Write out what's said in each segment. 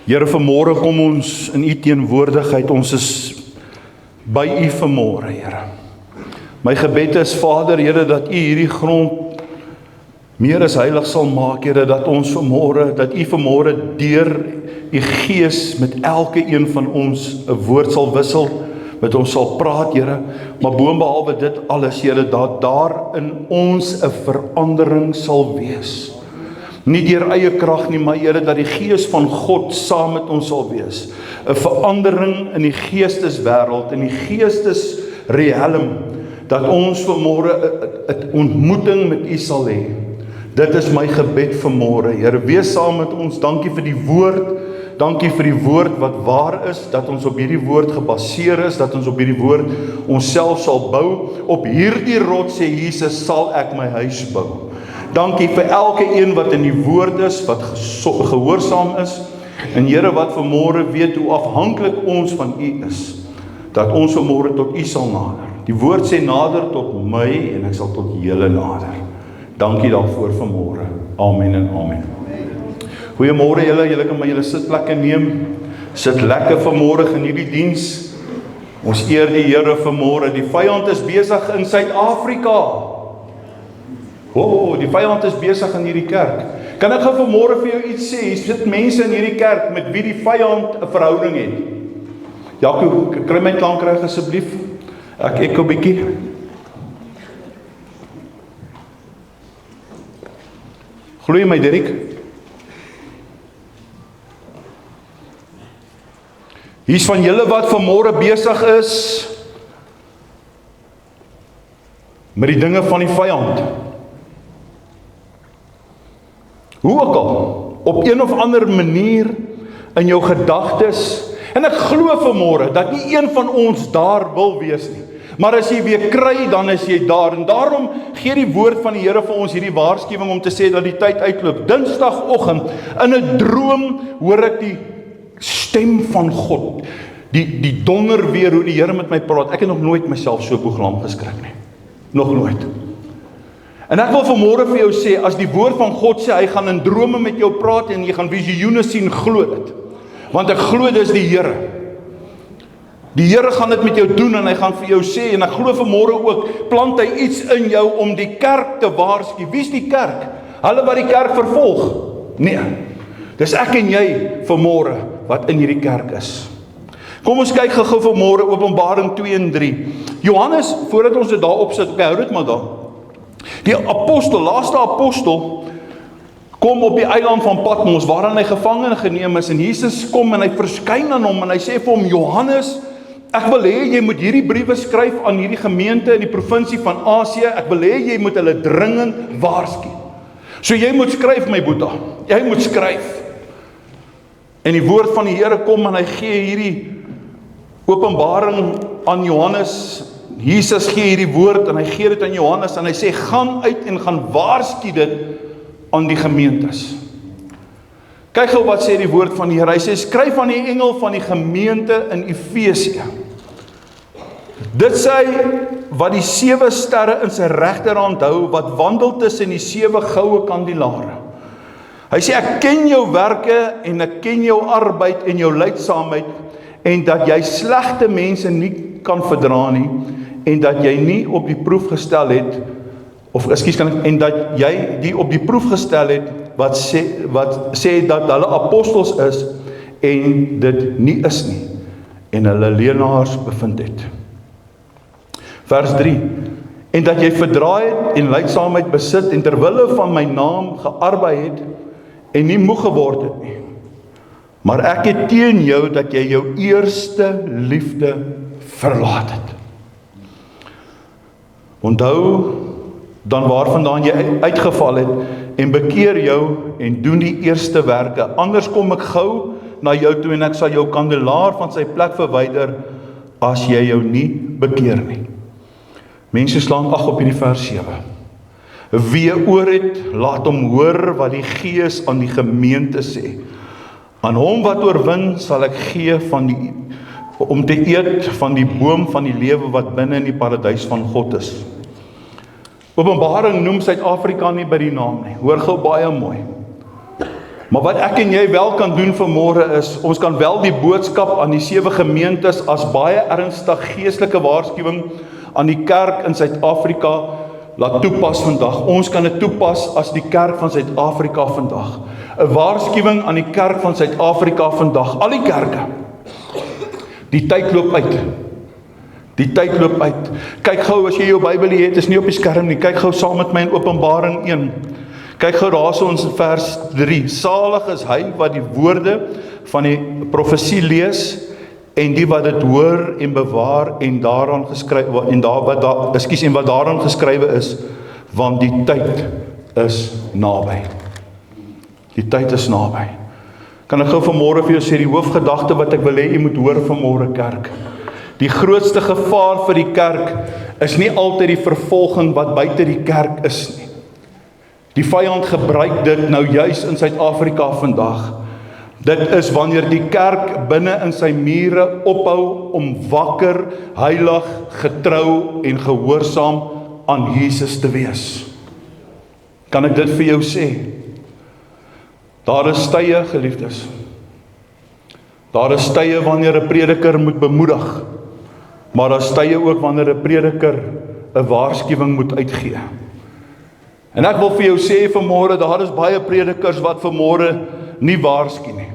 Here, vanmôre kom ons in U teenwoordigheid, ons is by U vanmôre, Here. My gebed is, Vader, Here, dat U hierdie grond meer as heilig sal maak, Here, dat ons vanmôre, dat U vanmôre deur U Gees met elke een van ons 'n woord sal wissel, met ons sal praat, Here, maar boonbehalwe dit alles, Here, dat daar in ons 'n verandering sal wees. Nie deur eie krag nie, maar Here, dat die Gees van God saam met ons sal wees. 'n Verandering in die geesteswêreld, in die geestesrealm, dat ons vanmôre 'n ontmoeting met U sal hê. Dit is my gebed vanmôre, Here. Wees saam met ons. Dankie vir die woord. Dankie vir die woord wat waar is, dat ons op hierdie woord gebaseer is, dat ons op hierdie woord onsself sal bou. Op hierdie rots, sê Jesus, sal ek my huis bou. Dankie vir elke een wat in die woord is, wat gehoorsaam is, en Here, wat vanmôre weet hoe afhanklik ons van U is, dat ons vanmôre tot U sal nader. Die woord sê nader tot my, en ek sal tot julle nader. Dankie daarvoor vanmôre. Amen en amen. Goeiemôre julle kan my julle sitplekke neem. Sit lekker vanmôre, geniet die diens. Ons eer die Here vanmôre. Die vyand is besig in Suid-Afrika. Die vyand is besig in hierdie kerk. Kan ek gou vanmôre vir jou iets sê? Hier sit mense in hierdie kerk met wie die vyand 'n verhouding het. Jaco, kry my klank reg asseblief. Ek 'n bietjie. Glooi my, Derek. Hier's van julle wat vanmôre besig is met die dinge van die vyand. Hoe ook al, op een of ander manier in jou gedagtes, en ek glo vanmôre dat nie een van ons daar wil wees nie. Maar as jy weer kry, dan is jy daar. En daarom gee die woord van die Here vir ons hierdie waarskuwing om te sê dat die tyd uitloop. Dinsdagoggend in 'n droom hoor ek die stem van God. Die donder weer hoe die Here met my praat. Ek het nog nooit myself so program geskrik nie. Nog nooit. En ek wil vanmôre vir jou sê, as die woord van God sê, hy gaan in drome met jou praat en jy gaan visioene sien, glo dit. Want ek glo dit is die Here. Die Here gaan dit met jou doen en hy gaan vir jou sê, en ek glo vanmôre ook, plant hy iets in jou om die kerk te waarsku. Wie is die kerk? Hulle wat die kerk vervolg? Nee. Dis ek en jy vanmôre wat in hierdie kerk is. Kom ons kyk gou vanmôre Openbaring 2 en 3. Johannes, voordat ons dit daar opsit, hou dit maar daar. Die apostel, laaste apostel, kom op die eiland van Patmos, waarin hy gevange geneem is, en Jesus kom en hy verskyn aan hom, en hy sê vir hom, Johannes, ek wil hê jy moet hierdie briewe skryf aan hierdie gemeente in die provinsie van Asië, ek wil hê jy moet hulle dringend waarsku. So jy moet skryf, my boeta, jy moet skryf. En die woord van die Here kom en hy gee hierdie openbaring aan Johannes. Jesus gee hierdie woord en hy gee dit aan Johannes en hy sê, gaan uit en gaan waarsku dit aan die gemeentes. Kyk gou wat sê die woord van die Here. Hy sê, skryf aan die engel van die gemeente in Efesië. Dit sê hy wat die 7 sterre in sy regterhand hou, wat wandel tussen die 7 goue kandelare. Hy sê, ek ken jou werke en ek ken jou arbeid en jou lydsaamheid en dat jy slegte mense nie kan verdra nie en dat jy nie op die proef gestel het en dat jy die op die proef gestel het wat sê dat hulle apostels is en dit nie is nie en hulle leenaars bevind het. Vers 3. En dat jy verdraai het en lydsaamheid besit en terwille van my naam gearbei het en nie moeg geword het nie. Maar ek het teen jou dat jy jou eerste liefde verlaat het. Onthou dan waarvandaan jy uitgeval het en bekeer jou en doen die eerste werke. Anders kom ek gou na jou toe en ek sal jou kandelaar van sy plek verwyder as jy jou nie bekeer nie. Mense slaan ag op hierdie vers 7. Wie oor het, laat hom hoor wat die Gees aan die gemeente sê. Aan hom wat oorwin sal ek gee om te eet van die boom van die lewe wat binne in die paradys van God is. Openbaring noem Suid-Afrika nie by die naam nie. Hoor gou baie mooi. Maar wat ek en jy wel kan doen vanmôre is, ons kan wel die boodskap aan die 7 gemeentes as baie ernstig geestelike waarskuwing aan die kerk in Suid-Afrika laat toepas vandag. Ons kan dit toepas as die kerk van Suid-Afrika vandag. 'n Waarskuwing aan die kerk van Suid-Afrika vandag. Al die kerke. Die tyd loop uit. Die tyd loop uit. Kyk gou as jy jou Bybel het, is nie op die skerm nie. Kyk gou saam met my in Openbaring 1. Kyk gou daar ons in vers 3. Salig is hy wat die woorde van die profesie lees en die wat dit hoor en bewaar en daaraan geskrywe en wat daaraan geskrywe is, want die tyd is naby. Die tyd is naby. Kan ek gou vanmôre vir jou sê die hoofgedagte wat ek wil hê jy moet hoor vanmôre kerk. Die grootste gevaar vir die kerk is nie altyd die vervolging wat buite die kerk is nie. Die vyand gebruik dit nou juis in Suid-Afrika vandag. Dit is wanneer die kerk binne in sy mure ophou om wakker, heilig, getrou en gehoorsaam aan Jesus te wees. Kan ek dit vir jou sê? Daar is tye, geliefdes. Daar is tye wanneer 'n prediker moet bemoedig, maar daar is tye ook wanneer 'n prediker 'n waarskuwing moet uitgee. En ek wil vir jou sê vanmôre, daar is baie predikers wat vanmôre nie waarsku nie.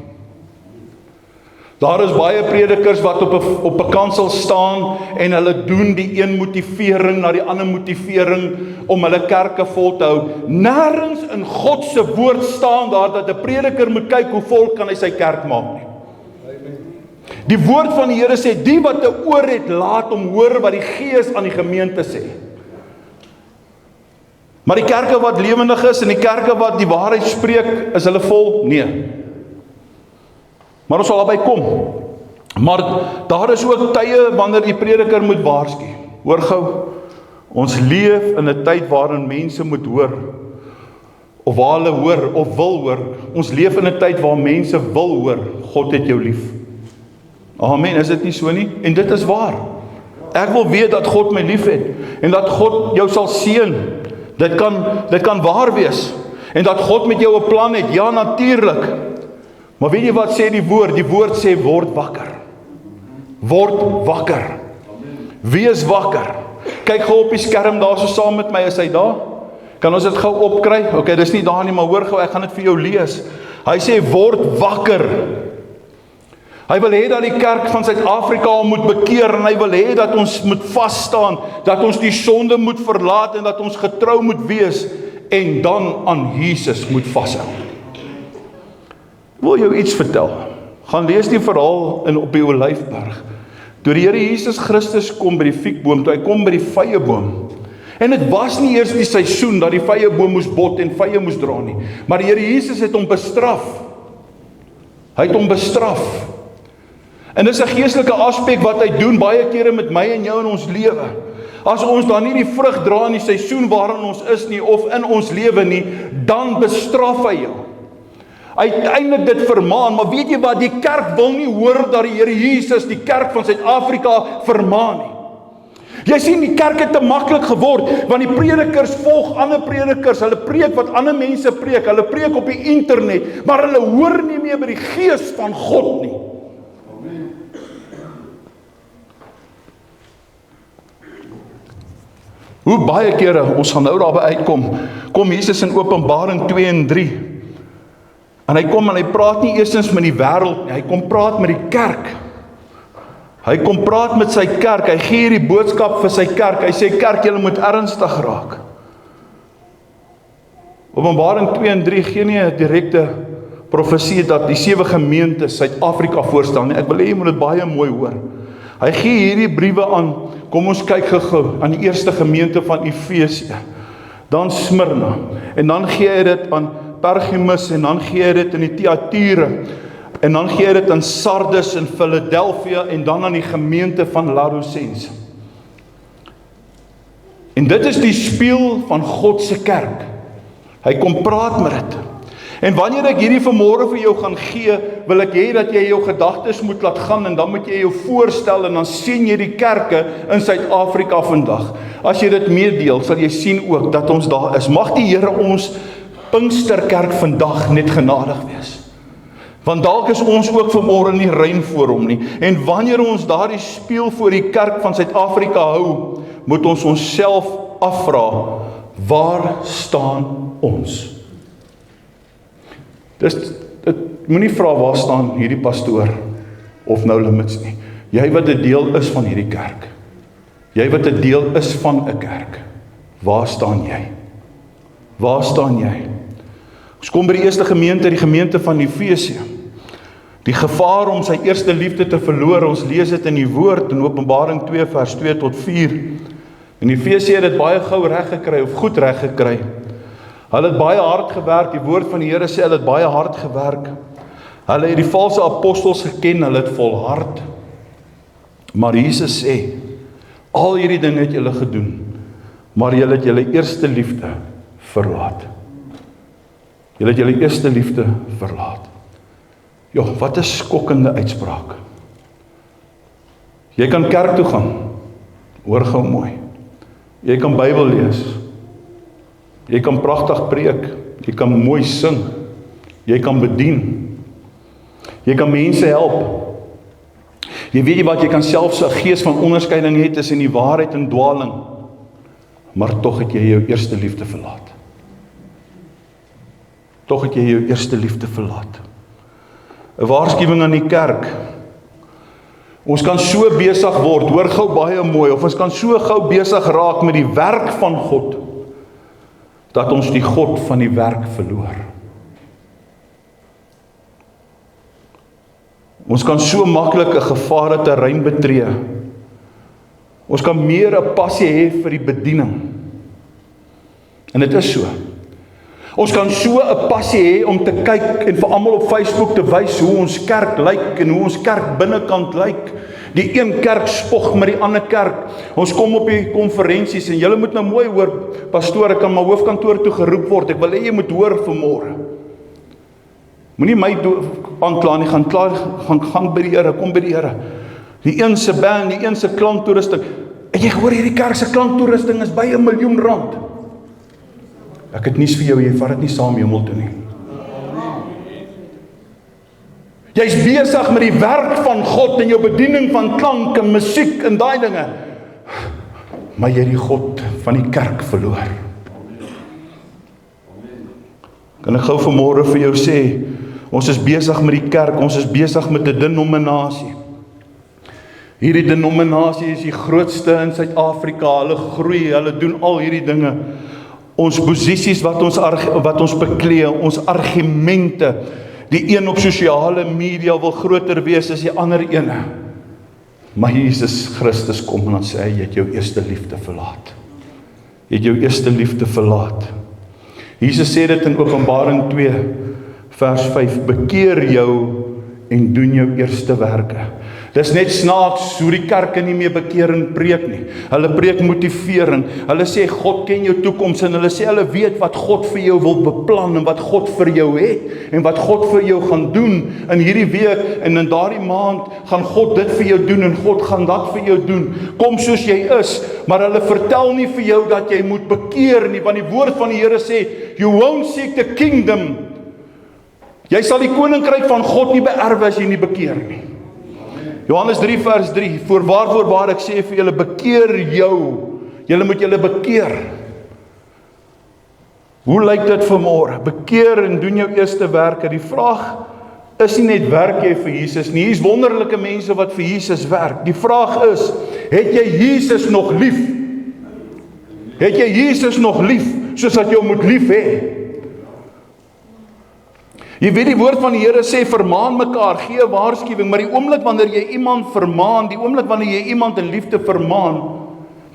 Daar is baie predikers wat op 'n kansel staan en hulle doen die een motivering na die ander motivering om hulle kerke vol te hou. Nêrens in God se woord staan daar dat 'n prediker moet kyk hoe vol kan hy sy kerk maak nie. Die woord van die Here sê, die wat 'n oor het, laat hom hoor wat die Gees aan die gemeente sê. Maar die kerke wat lewendig is en die kerke wat die waarheid spreek, is hulle vol? Nee. Maar ons sal daarby kom. Maar daar is ook tye wanneer die prediker moet waarsku. Hoor gou, ons leef in 'n tyd waarin mense moet hoor, of waar hulle hoor, of wil hoor. Ons leef in 'n tyd waar mense wil hoor, God het jou lief. Amen, is dit nie so nie? En dit is waar. Ek wil weet dat God my lief het, en dat God jou sal seën. Dit kan waar wees, en dat God met jou 'n plan het, ja natuurlik. Maar weet jy wat sê die woord? Die woord sê, word wakker. Word wakker. Wees wakker. Kyk gou op die skerm daar so saam met my, is hy daar? Kan ons dit gou opkry? Ok, dis nie daar nie, maar hoor gou, ek gaan dit vir jou lees. Hy sê, word wakker. Hy wil hê dat die kerk van Suid-Afrika hom moet bekeer, en hy wil hê dat ons moet vas staan, dat ons die sonde moet verlaat, en dat ons getrou moet wees, en dan aan Jesus moet vashou. Ek wil jou iets vertel. Gaan lees die verhaal op die Olyfberg. Toe die Here Jesus Christus kom by die fiekboom, toe hy kom by die vyeboom. En dit was nie eers die seisoen dat die vyeboom moes bot en vye moes dra nie. Maar die Here Jesus het hom bestraf. Hy het hom bestraf. En dis 'n geestelike aspek wat hy doen baie kere met my en jou in ons lewe. As ons dan nie die vrug dra in die seisoen waarin ons is nie, of in ons lewe nie, dan bestraf hy jou. Uiteindelik dit vermaan, maar weet jy wat, die kerk wil nie hoor dat die Here Jesus die kerk van Suid-Afrika vermaan nie. Jy sien, die kerk het te maklik geword, want die predikers volg ander predikers, hulle preek wat ander mense preek, hulle preek op die internet, maar hulle hoor nie meer by die Gees van God nie. Hoe baie kere, ons gaan nou daarby uitkom, kom Jesus in Openbaring 2 en 3, en hy kom en hy praat nie eerstens met die wêreld nie, hy kom praat met die kerk. Hy kom praat met sy kerk, hy gee hierdie boodskap vir sy kerk, hy sê kerk, julle moet ernstig raak. Openbaring 2 en 3 gee nie 'n direkte profesie dat die 7 gemeentes Suid-Afrika voorstel nie, ek wil hê jy moet dit baie mooi hoor. Hy gee hierdie briewe aan, kom ons kyk gou aan die eerste gemeente van Efesië, dan Smyrna, en dan gee hy dit aan Pergamus, en dan gee hy dit in die Thyatira, en dan gee hy dit aan Sardes en Philadelphia, en dan aan die gemeente van Laodicea. En dit is die spieël van God se kerk. Hy kom praat met dit. En wanneer ek hierdie vanmôre vir jou gaan gee, wil ek hê dat jy jou gedagtes moet laat gaan, en dan moet jy jou voorstel, en dan sien jy die kerke in Suid-Afrika vandag. As jy dit meedeel, sal jy sien ook dat ons daar is. Mag die Here ons Pinksterkerk vandag net genadig wees. Want dalk is ons ook vanmôre nie rein voor hom nie. En wanneer ons daardie spieël voor die kerk van Suid-Afrika hou, moet ons onsself afvra, waar staan ons? Dit moenie vra waar staan hierdie pastoor of No Limits nie. Jy wat 'n deel is van hierdie kerk. Jy wat 'n deel is van 'n kerk. Waar staan jy? Waar staan jy? Ons kom by die eerste gemeente, die gemeente van Efesië. Die gevaar om sy eerste liefde te verloor, ons lees dit in die woord in Openbaring 2 vers 2 tot 4. En Efesië het dit baie gou reg gekry of goed reg gekry. Hulle het baie hard gewerk, die woord van die Here sê hulle het baie hard gewerk. Hulle het die valse apostels geken, hulle het volhard. Maar Jesus sê, al hierdie dinge het julle gedoen, maar julle het julle eerste liefde verlaat. Julle het julle eerste liefde verlaat. Ja, wat 'n skokkende uitspraak. Jy kan kerk toe gaan, hoor gou mooi. Jy kan Bybel lees. Jy kan pragtig preek. Jy kan mooi sing. Jy kan bedien. Jy kan mense help. Jy weet nie wat, jy kan selfs 'n gees van onderskeiding hê tussen die waarheid en dwaling. Maar tog het jy jou eerste liefde verlaat. Tog het jy jou eerste liefde verlaat. 'n Waarskuwing aan die kerk. Ons kan so besig word, hoor gou baie mooi, of ons kan so gou besig raak met die werk van God, dat ons die God van die werk verloor. Ons kan so maklik 'n gevare terrein betree. Ons kan meer 'n passie hê vir die bediening. En dit is so. Ons kan so 'n passie hê om te kyk en vir almal op Facebook te wys hoe ons kerk lyk en hoe ons kerk binnekant lyk. Die een kerk spog met die ander kerk. Ons kom op die konferensies en julle moet nou mooi hoor, pastoor, ek kan my hoofkantoor toe geroep word. Ek wil hê jy moet hoor vanmôre. Moenie my aankla nie, gaan by die Here, kom by die Here. Die een se band, die een se klanktoerusting. En jy hoor hierdie kerk se klanktoerusting is by R1 miljoen. Ek het nuus vir jou, jy vat dit nie saam hemel toe nie. Jy's besig met die werk van God en jou bediening van klank en musiek en daai dinge. Maar jy het die God van die kerk verloor. Kan ek gou vanmôre vir jou sê, ons is besig met die kerk, ons is besig met 'n denominasie. Hierdie denominasie is die grootste in Suid-Afrika, hulle groei, hulle doen al hierdie dinge. Ons posisies wat ons beklee, ons argumente, die een op sosiale media wil groter wees as die ander ene. Maar Jesus Christus kom en dan sê hy, jy het jou eerste liefde verlaat. Jy het jou eerste liefde verlaat. Jesus sê dit in Openbaring 2 vers 5, bekeer jou en doen jou eerste werke. Dis net snaaks hoe die kerke nie meer bekering preek nie. Hulle preek motivering. Hulle sê God ken jou toekoms en hulle sê hulle weet wat God vir jou wil beplan en wat God vir jou het en wat God vir jou gaan doen in hierdie week en in daardie maand gaan God dit vir jou doen en God gaan dat vir jou doen. Kom soos jy is, maar hulle vertel nie vir jou dat jy moet bekeer nie, want die woord van die Here sê, you won't seek the kingdom. Jy sal die koninkryk van God nie beerwe as jy nie bekeer nie. Johannes 3 vers 3, voorwaar ek sê vir julle, bekeer jou. Julle moet julle bekeer. Hoe lyk dit vanmôre? Bekeer en doen jou eerste werke. Die vraag is nie net werk jy vir Jesus nie. Hier's wonderlike mense wat vir Jesus werk. Die vraag is, het jy Jesus nog lief? Het jy Jesus nog lief, soos dat jy hom moet lief hê? Jy weet die woord van die Here sê, vermaan mekaar, gee 'n waarskuwing, maar die oomblik wanneer jy iemand vermaan, die oomblik wanneer jy iemand in liefde vermaan,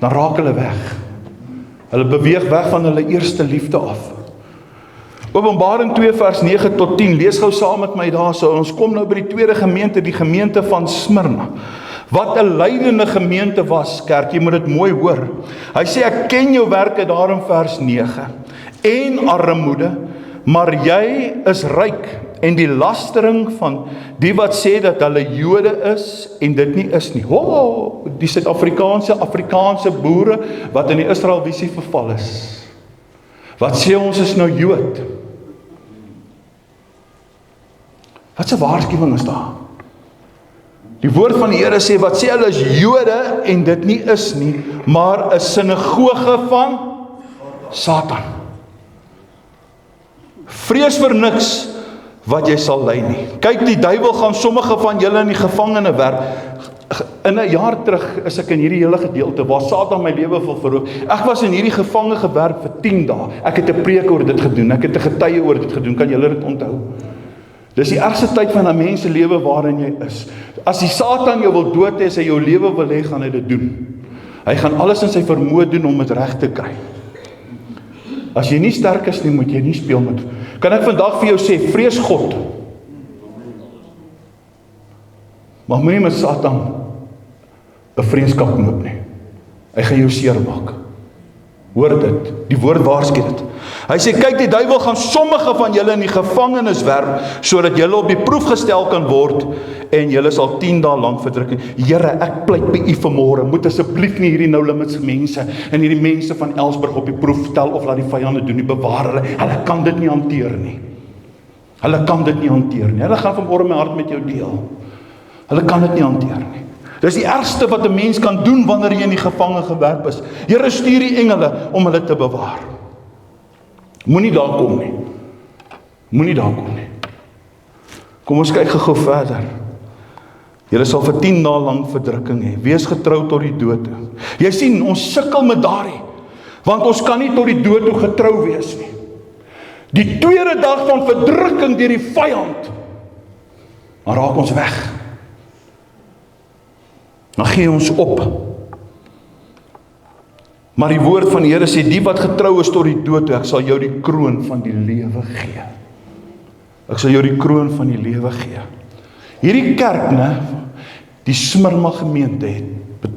dan raak hulle weg. Hulle beweeg weg van hulle eerste liefde af. Openbaring 2 vers 9 tot 10, lees gou saam met my daarso. Ons kom nou by die tweede gemeente, die gemeente van Smyrna. Wat 'n lydende gemeente was, kerk, jy moet dit mooi hoor. Hy sê, ek ken jou werke daar in vers 9, en armoede, maar jy is ryk, en die lastering van die wat sê dat hulle Jode is, en dit nie is nie. Die Suid-Afrikaanse boere, wat in die Israel visie verval is. Wat sê ons is nou Jood? Wat 'n waarskuwing is daar? Die woord van die Here sê, wat sê hulle is Jode en dit nie is nie, maar 'n sinagoge van Satan. Vrees vir niks wat jy sal ly nie. Kyk, die duiwel gaan sommige van julle in die gevangene werp. In 'n jaar terug is ek in hierdie hele gedeelte waar Satan my lewe wil verhoog. Ek was in hierdie gevange gewerp vir 10 dae. Ek het 'n preek oor dit gedoen. Ek het 'n getuie oor dit gedoen. Kan julle dit onthou? Dis die ergste tyd van 'n mens se lewe waarin jy is. As die Satan jou wil dood hê, as hy jou lewe wil hê, gaan hy dit doen. Hy gaan alles in sy vermoë doen om dit reg te kry. As jy nie sterk is nie, moet jy nie speel met. Kan ek vandag vir jou sê, vrees God. Maar moenie met Satan 'n vriendskap knoop nie. Hy gaan jou seermaak. Hoor dit, die woord waarsku dit. Hy sê, kyk, die duiwel gaan sommige van julle in die gevangenis werp, sodat julle op die proef gestel kan word, en julle sal 10 dae lank verdrukking. Here, ek pleit by u vanmôre, moet asseblief nie hierdie No Limits mense, en hierdie mense van Elsburg op die proef stel, of laat die vyande doen nie, bewaar hulle kan dit nie hanteer nie. Hulle kan dit nie hanteer nie. Hulle gaan vanmôre my hart met jou deel. Hulle kan dit nie hanteer nie. Dis die ergste wat 'n mens kan doen wanneer jy in die gevange gewerp is. Here, stuur die engele om hulle te bewaar. Moenie daar kom nie. Moenie daar kom nie. Kom ons kyk gou verder. Julle sal vir 10 dae lank verdrukking hê. Wees getrou tot die dood toe. Jy sien, ons sukkel met daardie, want ons kan nie tot die dood toe getrou wees nie. Die tweede dag van verdrukking deur die vyand, dan raak ons weg. Dan gee ons op. Maar die woord van die Here sê, die wat getrou is tot die dood toe, ek sal jou die kroon van die lewe gee. Ek sal jou die kroon van die lewe gee. Hierdie kerk, die Smyrna gemeente het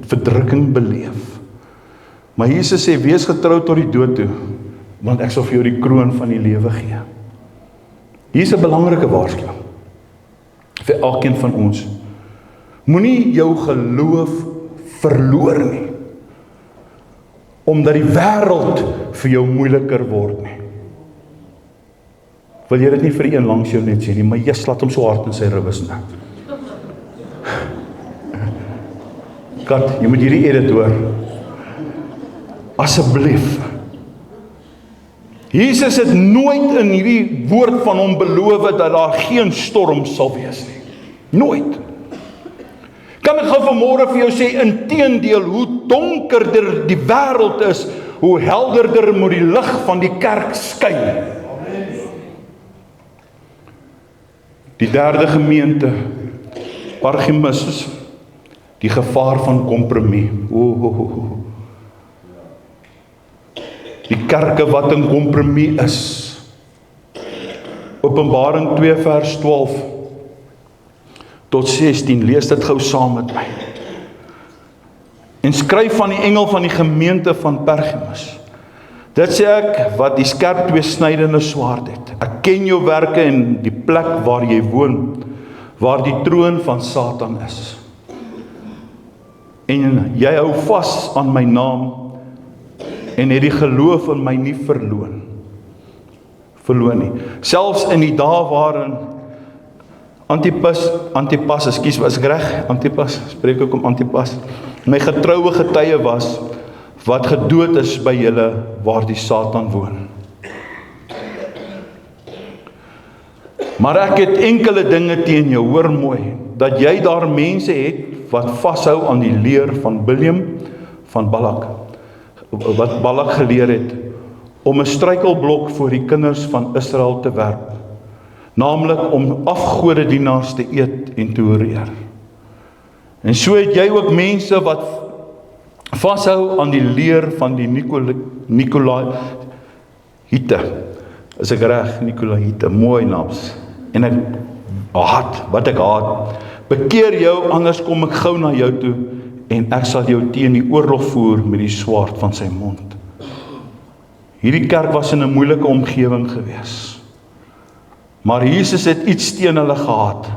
verdrukking beleef. Maar Jesus sê, wees getrou tot die dood toe, want ek sal vir jou die kroon van die lewe gee. Hier is 'n belangrike waarskuwing vir elkeen van ons. Moenie jou geloof verloor nie, omdat die wêreld vir jou moeiliker word nie. Wil jy dit nie vir die een langs jou net sê nie, maar Jesus laat hom so hard in sy ribes nou. Kat, jy moet hierdie edit hoor. Asseblief. Jesus het nooit in hierdie woord van hom beloof dat daar geen storm sal wees nie. Nooit. Kan ek gou vanmôre vir jou sê, inteendeel, hoe donkerder die wêreld is, hoe helderder moet die lig van die kerk skyn. Die derde gemeente, Pergamus, die gevaar van kompromie. Die kerke wat in kompromie is. Openbaring 2 vers 12 tot 16, lees dit gou saam met my. En skryf van die engel van die gemeente van Pergamus. Dit sê ek, wat die skerp tweesnydende swaard het. Ek ken jou werke en die plek waar jy woon, waar die troon van Satan is. En jy hou vas aan my naam, en het die geloof in my nie verloon nie. Selfs in die dae waarin Antipas, ekskuus, was ek reg? Antipas, spreek ek om Antipas. My getroue getuie was, wat gedood is by julle waar die Satan woon. Maar ek het enkele dinge teen jou, hoor mooi, dat jy daar mense het, wat vashou aan die leer van Bileam, van Balak, wat Balak geleer het, om 'n struikelblok voor die kinders van Israel te werp, naamlik om afgodedienaars te eet en te horeer. En so het jy ook mense wat vashou aan die leer van die Nikolaïte. Is ek reg? Nikolaïte, mooi naams. En ek haat. Bekeer jou, anders kom ek gou na jou toe, en ek sal jou teen die oorlog voer met die swaard van sy mond. Hierdie kerk was in 'n moeilike omgewing gewees. Maar Jesus het iets teen hulle gehad.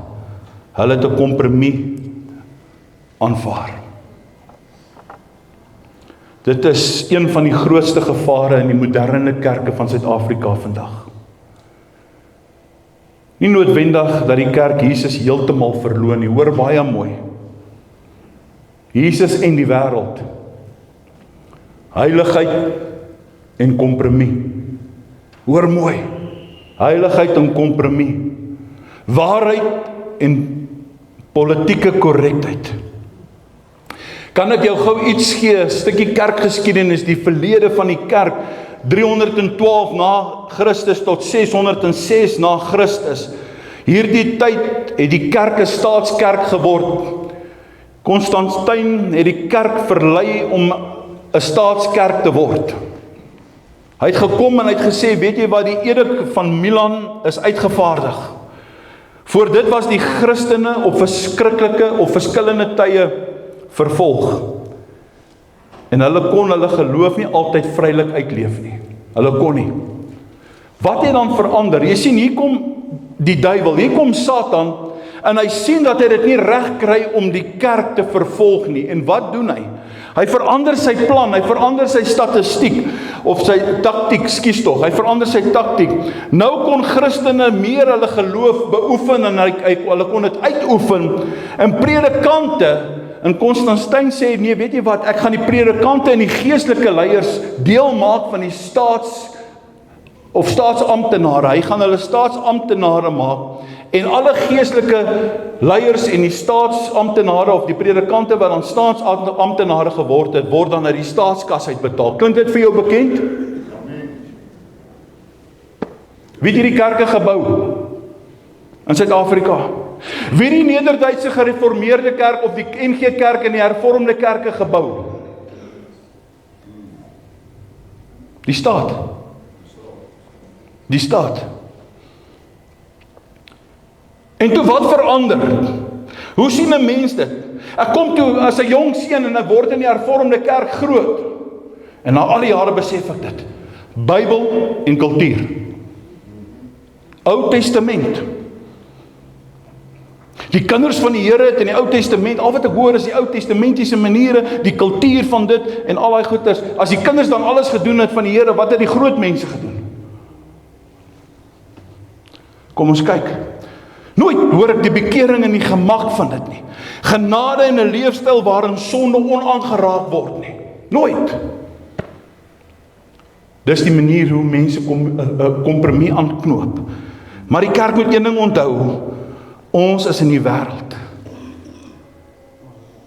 Hulle het 'n kompromie aanvaar. Dit is een van die grootste gevare in die moderne kerke van Suid-Afrika vandag. Nie noodwendig dat die kerk Jesus heeltemal verloon nie, hoor baie mooi. Jesus en die wêreld. Heiligheid en kompromie. Hoor mooi. Heiligheid en kompromie. Waarheid en politieke korrektheid. Kan ek jou gou iets gee, 'n stukkie kerkgeskiedenis, die verlede van die kerk, 312 na Christus tot 606 na Christus. Hierdie tyd het die kerk 'n staatskerk geword. Konstantin het die kerk verlei om 'n staatskerk te word. Hy het gekom en hy het gesê, weet jy wat, die edik van Milan is uitgevaardig. Voor dit was die Christene op verskriklike of verskillende tye vervolg. En hulle kon hulle geloof nie altyd vrylik uitleef nie. Hulle kon nie. Wat het dan verander? Jy sien, hier kom die duiwel, hier kom Satan, en hy sien dat hy dit nie reg kry om die kerk te vervolg nie. En wat doen hy? Hy verander sy plan, hy verander sy statistiek, of sy taktiek, hy verander sy taktiek. Nou kon Christene meer hulle geloof beoefen, en hulle kon dit uitoefen, en predikante, en Konstantin sê, nee, weet jy wat, ek gaan die predikante en die geestelike leiers deel maak van die staatsamptenare. Hy gaan hulle staatsamptenare maak, en alle geestelike leiers en die staatsamptenare of die predikante wat dan staatsamptenare geword het, word dan uit die staatskas uitbetaal. Klink dit vir jou bekend? Wie het hierdie kerke gebou in Suid-Afrika? Wie het die Nederduitse gereformeerde kerk of die NG Kerk en die hervormde kerke gebou? Die staat. Die staat. En toe wat verander? Hoe sien 'n mens dit? Ek kom toe as 'n jong seun en ek word in die hervormde kerk groot. En na al die jare besef ek dit. Bybel en kultuur. Ou Testament. Die kinders van die Here het in die Ou Testament, al wat ek hoor is die Ou Testamentiese maniere, die kultuur van dit en al daai goeders. As die kinders dan alles gedoen het van die Here, wat het die groot mense gedoen? Kom ons kyk. Nooit hoor ek die bekering en die gemak van dit nie. Genade en 'n leefstyl waarin sonde onaangeraak word nie. Nooit. Dis die manier hoe mense kompromie aanknoop. Maar die kerk moet een ding onthou. Ons is in die wêreld.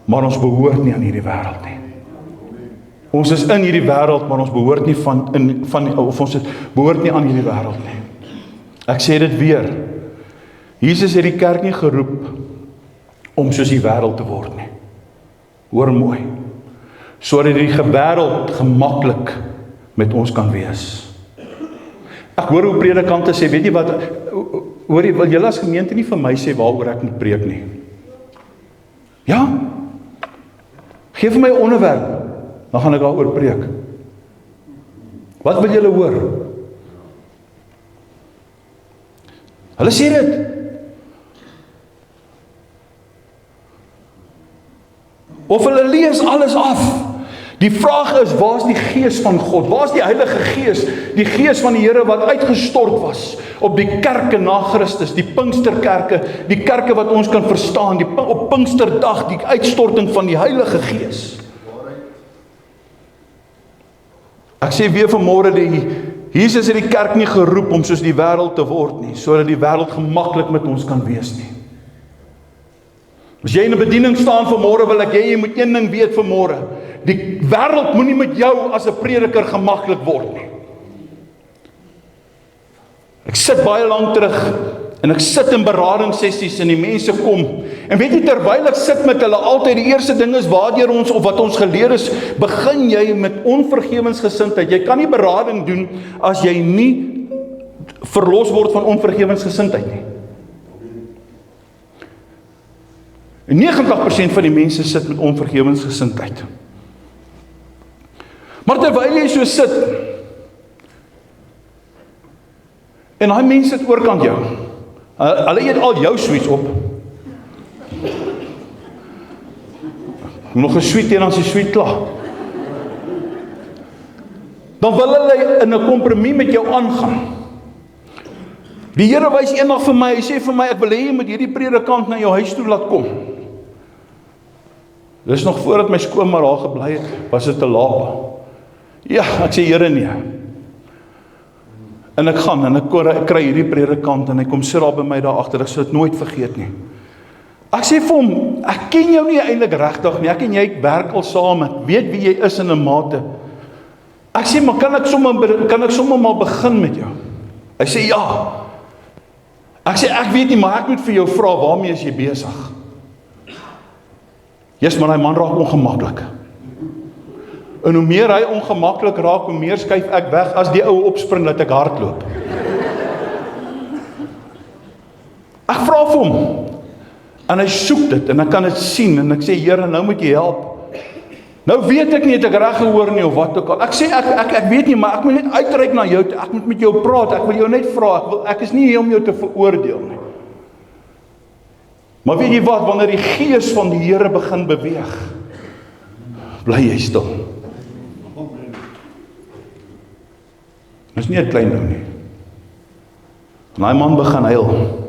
Maar ons behoort nie aan hierdie wêreld nie. Ons is in hierdie wêreld, maar ons behoort nie behoort nie aan hierdie wêreld nie. Ek sê dit weer. Jesus het die kerk nie geroep om soos die wêreld te word nie. Hoor mooi. Sodat die wêreld gemaklik met ons kan wees. Ek hoor hoe predikante sê, weet jy wat, hoor jy, wil julle as gemeente nie vir my sê waaroor ek moet preek nie? Ja? Geef vir my 'n onderwerp, dan gaan ek daaroor preek. Wat wil julle hoor? Hulle sê dit. Of hulle lees alles af. Die vraag is, waar is die gees van God? Waar is die Heilige Gees? Die gees van die Here wat uitgestort was op die kerke na Christus, die Pinksterkerke, die kerke wat ons kan verstaan, op Pinksterdag, die uitstorting van die Heilige Gees. Ek sê weer vanmôre, Jesus het die kerk nie geroep om soos die wêreld te word nie, sodat die wêreld gemaklik met ons kan wees nie. As jy in 'n bediening staan vanmôre, wil ek jy moet een ding weet vanmôre. Die wêreld moenie met jou as 'n prediker gemaklik word nie. Ek sit baie lank terug en ek sit in beradingssessies en die mense kom. En weet jy, terwyl ek sit met hulle, altyd die eerste ding is waardeur ons of wat ons geleer is, begin jy met onvergewensgesindheid. Jy kan nie berading doen as jy nie verlos word van onvergewensgesindheid nie. En 90% van die mense sit met onvergewensgesindheid. Maar terwyl jy so sit, en daai mense sit oorkant jou, hulle eet al jou sweets op, nog 'n sweet en dan is die sweet klaar, dan wil hulle in 'n kompromie met jou aangaan. Die Here wys eendag vir my, hy sê vir my, ek wil hê jy moet hierdie predikant na jou huis toe laat kom. Dis nog voordat my skoonma daar gebly het, was dit te laat. Ja, ek sê Here nee. En ek gaan, en ek kry hierdie predikant, en hy kom sit daar by my daar agter, ek sal dit nooit vergeet nie. Ek sê vir hom, ek ken jou nie eintlik regtig nie, ek en jy werk al saam, ek weet wie jy is in 'n mate. Ek sê, maar kan ek sommer maar begin met jou? Hy sê, ja. Ek sê, ek weet nie, maar ek moet vir jou vra, waarmee is jy besig? Jesus, maar die man raak ongemaklik. En hoe meer hy ongemaklik raak, hoe meer skuif ek weg, as die ou opspring, dat ek hardloop. Ek vra vir hom, en hy soek dit, en ek kan dit sien, en ek sê, Here, nou moet jy help. Nou weet ek nie, het ek reg gehoor nie, of wat ook al. Ek sê, ek weet nie, maar ek moet net uitreik na jou, ek moet met jou praat, ek wil jou net vra, ek is nie hier om jou te veroordeel nie. Maar weet jy wat, wanneer die gees van die Here begin beweeg, bly jy stil. Dit is nie 'n klein ding nie. En daai man begin huil.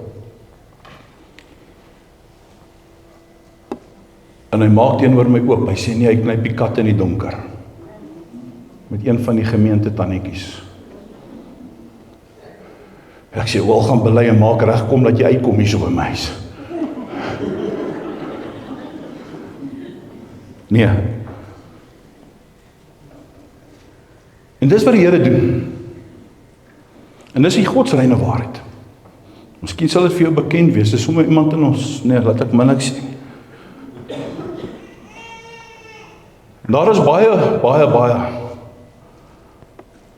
En hy maak teenoor my oop, hy sê nie, hy knyp die kat in die donker. Met een van die gemeente tannetjies. Ek sê, wel gaan bely en maak reg, kom dat jy uitkom hier so by my huis. Nee. En dis wat die Here doen. En dis die godsreine waarheid. Miskien sal dit vir jou bekend wees, dis sommer iemand in ons, nee, laat ek min ek sê. Daar is baie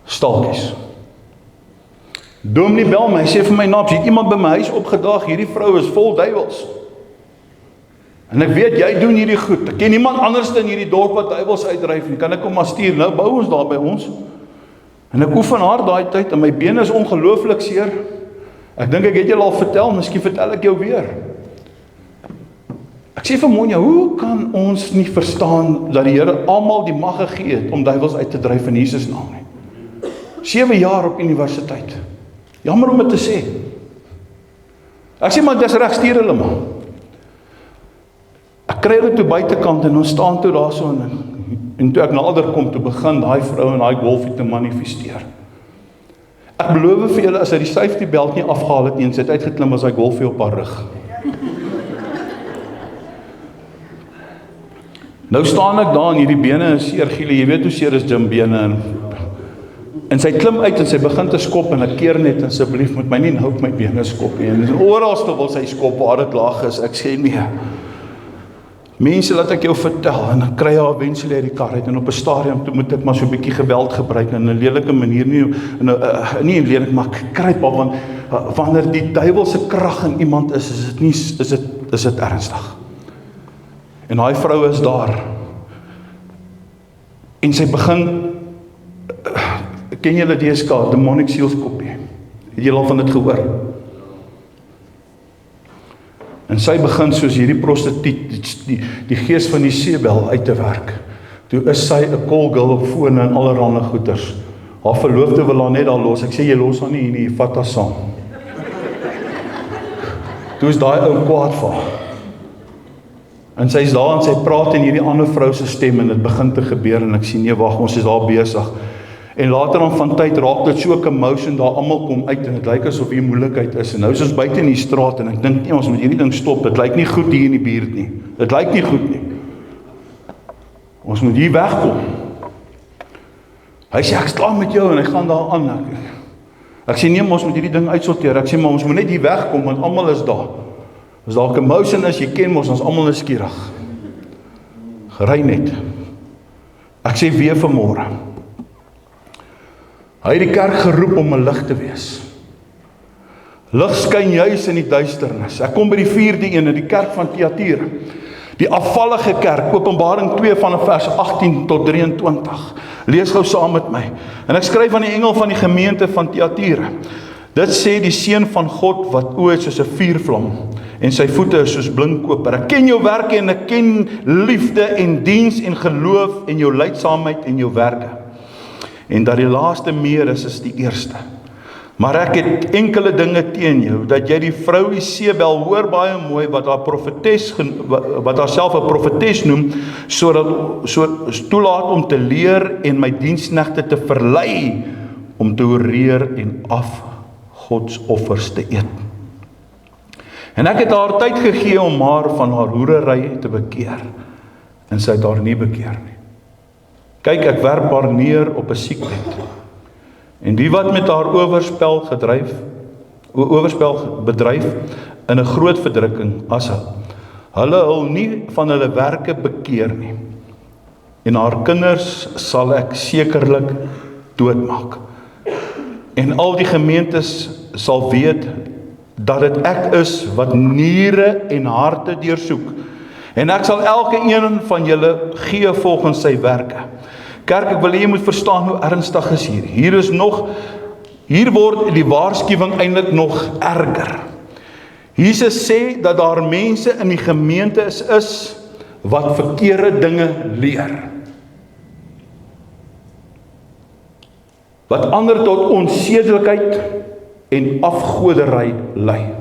stalkies. Dominee bel my, hy sê vir my, Naps, het iemand by my huis opgedaag, hierdie vrou is vol duiwels. En ek weet, jy doen hierdie goed, ek ken niemand anders in hierdie dorp wat duiwels uitdryf, en kan ek hom maar stuur, nou bou ons daar by ons. En ek oefen haar daai tyd, en my bene is ongelooflik seer. Ek dink ek het julle al vertel, miskien vertel ek jou weer. Ek sê vir Monja, hoe kan ons nie verstaan dat die Here almal die mag gegee het om duiwels uit te dryf in Jesus naam nie? 7 jaar op universiteit. Jammer om dit te sê. Ek sê maar dis reg, stuur hulle maar. Ek kry hulle toe buitekant en ons staan toe daar so en toe ek nader kom toe begin daai vrou en daai golfie te manifesteer. Ek beloof vir julle as hy die safety belt nie afgehaal het nie en sy het uitgeklim as hy golfie op haar rug. Nou staan ek daar en hierdie bene is seer, Gielie, jy weet hoe seer is Jim bene en sy klim uit en sy begin te skop en ek keer net asseblief moet my nie nou op my bene skop nie. En oralste wil sy skop waar dit laag is. Ek sê nee. Mense, laat ek jou vertel en dan kry haar eventueel uit die kar uit en op 'n stadium toe moet ek maar so 'n bietjie geweld gebruik in 'n lelike manier nie lelik maar kruip op want wanneer die duiwel se krag in iemand is dit ernstig. En daai vrou is daar. En sy begin ken julle DSK, demonic seals kopie. Het julle al van dit gehoor? En sy begin soos hierdie prostituut, die gees van die Sebel uit te werk. Toe is sy 'n call girl op fone en allerhande goeters. Haar verloofde wil haar net daar los. Ek sê jy los haar nie, vat haar saam. Toe is daai ou kwaad vir haar. En sy is daar en sy praat in hierdie ander vrou se stem en dit begin te gebeur en ek sê nee wag, ons is daar besig. En later dan van tyd raak dit so 'n commotion daar almal kom uit en dit lyk asof hier moeilikheid is en nou is ons buite in die straat en ek dink nee ons moet hierdie ding stop. Dit lyk nie goed hier in die buurt nie. Dit lyk nie goed nie. Ons moet hier wegkom. Hy sê ek staan met jou en hy gaan daar aan. Ek sê nee, ons moet hierdie ding uitsorteer. Ek sê maar ons moet net hier wegkom want almal is daar. As daar 'n commotion is, jy ken ons almal is skieurig. Gery net. Ek sê weer vanmôre. Hy het die kerk geroep om 'n lig te wees. Lig skyn juis in die duisternis. Ek kom by die 4de een in die kerk van Thyatira. Die afvallige kerk, Openbaring 2 vanaf vers 18 tot 23. Lees gou saam met my. En ek skryf aan die engel van die gemeente van Thyatira. Dit sê die seun van God wat oë is soos 'n vuurvlam en sy voete is soos blinkkoper. Ek ken jou werke en ek ken liefde en diens en geloof en jou lydsaamheid en jou werke. En dat die laaste meer is die eerste. Maar ek het enkele dinge teen jou, dat jy die vrou Isebel, hoor baie mooi, wat haarself 'n profetes noem, so toelaat om te leer en my diensknegte te verlei, om te oreer en afgodsoffers te eet. En ek het haar tyd gegee om haar van haar hoerery te bekeer, en sy het haar nie bekeer nie. Kyk, ek werp haar neer op 'n siekbed, en die wat met haar oorspel bedryf in 'n groot verdrukking, as hulle hul nie van hulle werke bekeer nie, en haar kinders sal ek sekerlik doodmaak. En al die gemeentes sal weet dat dit ek is wat niere en harte deursoek, en ek sal elke een van julle gee volgens sy werke. Kerk, ek wil hê jy moet verstaan hoe ernstig is hier. Hier word die waarskuwing eintlik nog erger. Jesus sê dat daar mense in die gemeente is wat verkeerde dinge leer, wat ander tot onsedelikheid en afgoderry lei.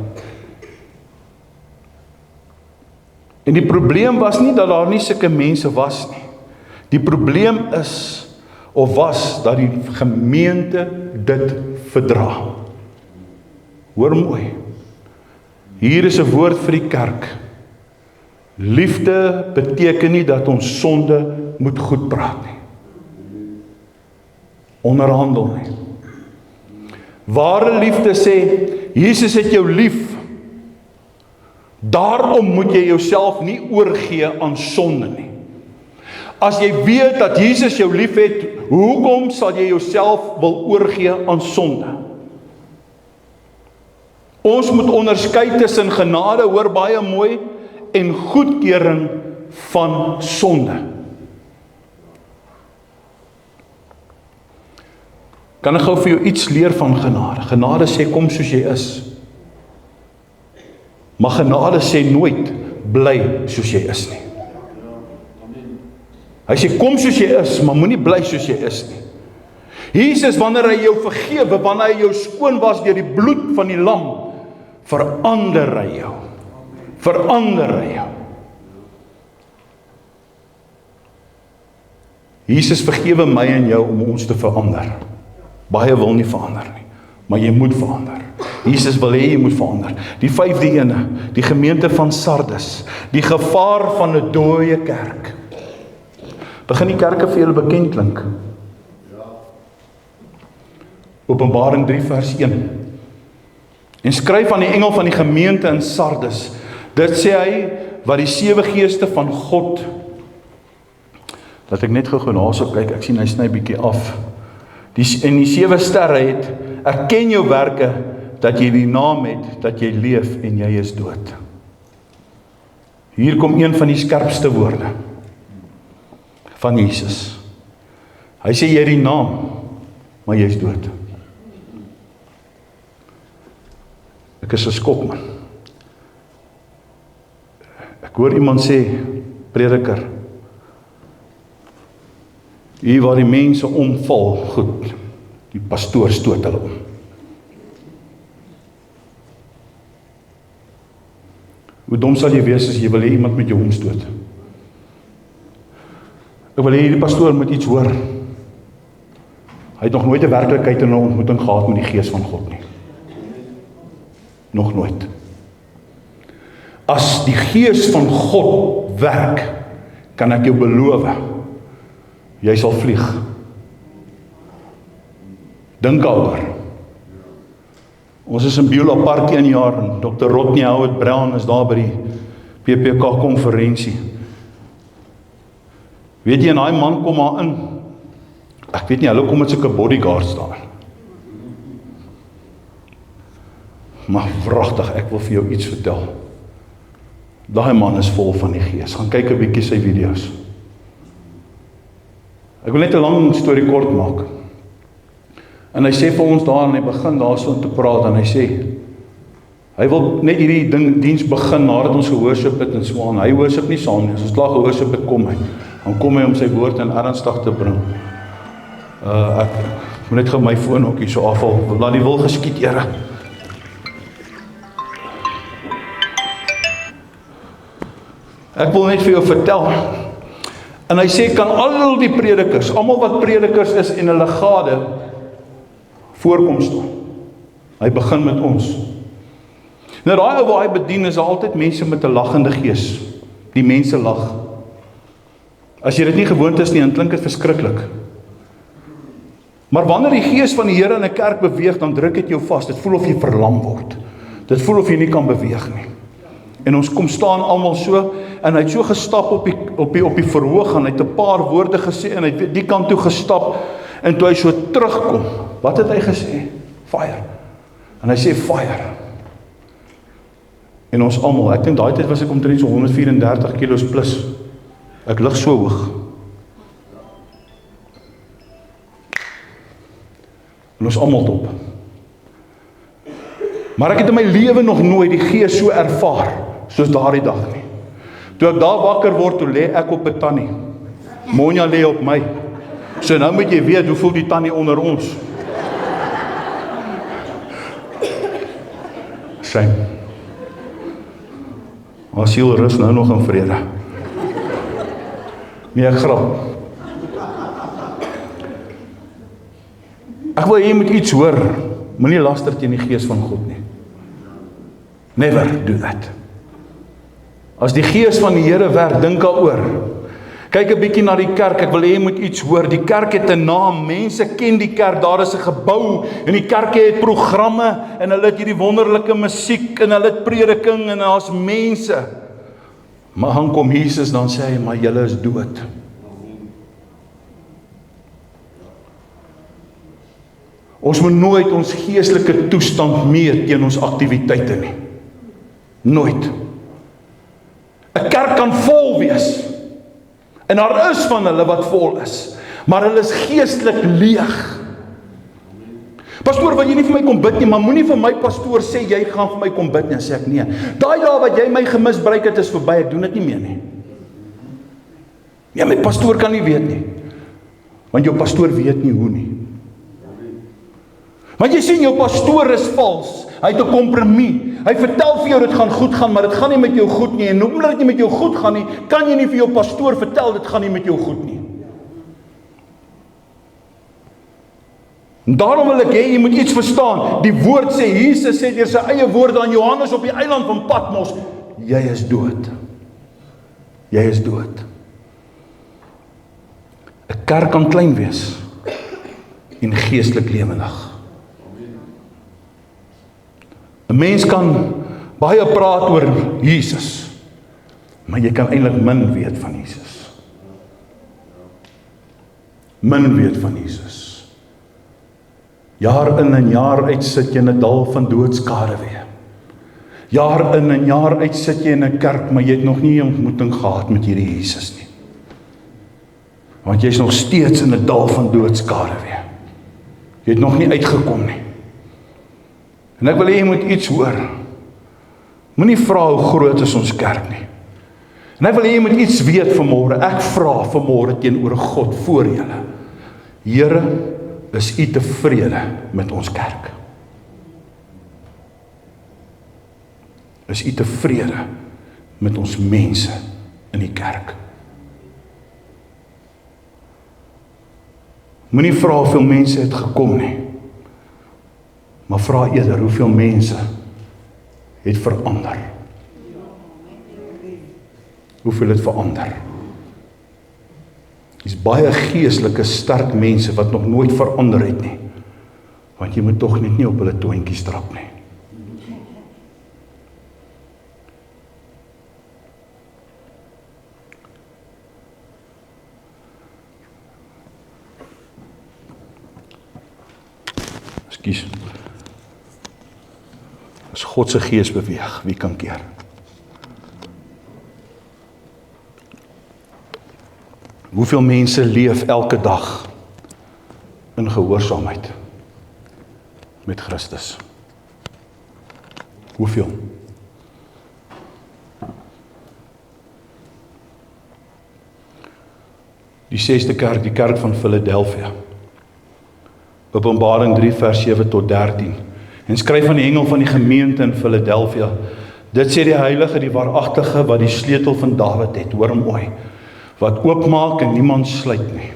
En die probleem was nie dat daar nie sulke mense was nie. Die probleem was dat die gemeente dit verdra. Hoor mooi. Hier is 'n woord vir die kerk. Liefde beteken nie dat ons sonde moet goed praat nie. Onderhandel nie. Ware liefde sê, Jesus het jou lief. Daarom moet jy jouself nie oorgee aan sonde nie. As jy weet dat Jesus jou lief het, hoekom sal jy jouself wil oorgee aan sonde? Ons moet onderskei tussen genade, hoor baie mooi, en goedkeuring van sonde. Kan ek gou vir jou iets leer van genade? Genade sê kom soos jy is. Maar genade sê nooit bly soos jy is nie. Hy sê kom soos jy is, maar moenie bly soos jy is nie. Jesus, wanneer hy jou vergewe, wanneer hy jou skoon was deur die bloed van die lam, verander hy jou. Verander hy jou. Jesus vergewe my en jou om ons te verander. Baie wil nie verander nie, maar jy moet verander. Jesus wil hê jy moet verander. Die 5de ene, die gemeente van Sardes, die gevaar van 'n dooie kerk. Begin die kerke vir julle bekend klink. Openbaring 3 vers 1. En skryf aan die engel van die gemeente in Sardes. Dit sê hy wat die 7 geeste van God. Laat ek net gou daarso kyk, ek sien hy sny bietjie af. En die 7 sterre het, erken jou werke, dat jy die naam het, dat jy leef en jy is dood. Hier kom een van die skerpste woorde van Jesus. Hy sê jy het die naam, maar jy is dood. Ek is geskok, man. Ek hoor iemand sê, prediker, hier waar die mense omval, goed, die pastoor stoot hulle om. Hoe dom sal jy wees as jy wil hê iemand met jou omstoot? Ek wil hê die pastoor moet iets hoor. Hy het nog nooit 'n werklikheid in 'n ontmoeting gehad met die gees van God nie. Nog nooit. As die gees van God werk, kan ek jou beloof, jy sal vlieg. Dink daaroor. Ons is in Beulah Park 1 jaar en Dr. Rodney Howard Brown is daar by die PPK konferensie. Weet jy, en daai man kom maar in. Ek weet nie, hulle kom met sulke bodyguards daar. Maar wragtig, ek wil vir jou iets vertel. Daai man is vol van die gees. Gaan kyk 'n bietjie sy video's. Ek wil net 'n lang storie kort maak. En hy sê vir ons daar, en hy begin daarso om te praat, en hy sê, hy wil net hierdie diens begin, nadat ons gehoorship het en so aan. Hy hoorship nie saam nie, as ons klaar gehoorship het, dan kom hy om sy woord in ernstig te bring. Ek Ek moet net gou my foon ook hier so afval, laat die wil geskied, Here. Ek wil net vir jou vertel, en hy sê, kan al die predikers, almal wat predikers is en hulle gade, voorkom staan. Hy begin met ons. Nou daai ou waar hy bedien, is altyd mense met 'n lagende gees. Die mense lag. As jy dit nie gewoond is nie, dan klink dit verskriklik. Maar wanneer die gees van die Here in 'n kerk beweeg, dan druk dit jou vas. Dit voel of jy verlam word. Dit voel of jy nie kan beweeg nie. En ons kom staan almal so, en hy het so gestap op die verhoog, en hy het 'n paar woorde gesê, en hy het die kant toe gestap, en toe hy so terugkom, wat het hy gesê? Fire. En hy sê fire. En ons almal, ek dink daai tyd was ek omtrent so 134 kilos plus. Ek lig so hoog. En ons almal dop. Maar ek het in my lewe nog nooit die gees so ervaar, soos daardie dag nie. Toe ek daar wakker word, toe lê ek op 'n tannie. Monja lê op my. So nou moet jy weet, hoe voel die tannie onder ons? Shame. Haar siel rus nou nog in vrede. Nee, ek grap. Ek wil jy moet iets hoor. Moenie laster teen die gees van God nie. Never do that. As die gees van die Here werk, dink daaroor. Kyk 'n bietjie na die kerk, ek wil hê jy moet iets hoor. Die kerk het 'n naam, mense ken die kerk, daar is 'n gebou, en die kerke het programme, en hulle het hierdie wonderlike musiek, en hulle het prediking, en daar's mense. Maar dan kom Jesus, dan sê hy, maar julle is dood. Ons moet nooit ons geestelike toestand meet teen ons aktiwiteite nie. Nooit. 'n Kerk kan vol wees, en daar is van hulle wat vol is, maar hulle is geestelik leeg. Pastoor, wil jy nie vir my kom bid nie, maar moenie vir my pastoor sê, jy gaan vir my kom bid nie, en sê ek nee. Daai dae wat jy my gemisbruik het, is verby, ek doen dit nie meer nie. Ja, my pastoor kan nie weet nie, want jou pastoor weet nie hoe nie. Want jy sien, jou pastoor is vals, hy het 'n kompromie, hy vertel vir jou, dit gaan goed gaan, maar dit gaan nie met jou goed nie, en omdat dit nie met jou goed gaan nie, kan jy nie vir jou pastoor vertel, dit gaan nie met jou goed nie. En daarom wil ek hê, jy moet iets verstaan, die woord sê, Jesus sê deur sy eie woorde aan Johannes op die eiland van Patmos, jy is dood. Jy is dood. 'n Kerk kan klein wees, en geestelik lewendig. 'n Mens kan baie praat oor Jesus, maar jy kan eintlik min weet van Jesus. Min weet van Jesus. Jaar in en jaar uit sit jy in 'n dal van doodskade weer. Jaar in en jaar uit sit jy in 'n kerk, maar jy het nog nie 'n ontmoeting gehad met hierdie Jesus nie. Want jy is nog steeds in 'n dal van doodskade weer. Jy het nog nie uitgekom nie. En ek wil hê jy moet iets hoor. Moenie vra hoe groot is ons kerk nie. En ek wil hê jy moet iets weet vanmôre. Ek vra vanmôre teenoor God voor julle. Here, is U tevrede met ons kerk? Is U tevrede met ons mense in die kerk? Moenie vra hoeveel mense het gekom nie, maar vra eerder hoeveel mense het verander. Hoeveel het verander? Dis baie geestelike sterk mense wat nog nooit verander het nie, want jy moet tog net nie op hulle toontjies trap nie. Ekskuus. As God se gees beweeg, wie kan keer? Hoeveel mense leef elke dag in gehoorsaamheid met Christus? Hoeveel? Die 6de kerk, die kerk van Philadelphia, Openbaring 3 vers 7 tot 13. En skryf aan die engel van die gemeente in Philadelphia. Dit sê die heilige, die waaragtige, wat die sleutel van Dawid het, hoor mooi, wat oopmaak en niemand sluit nie.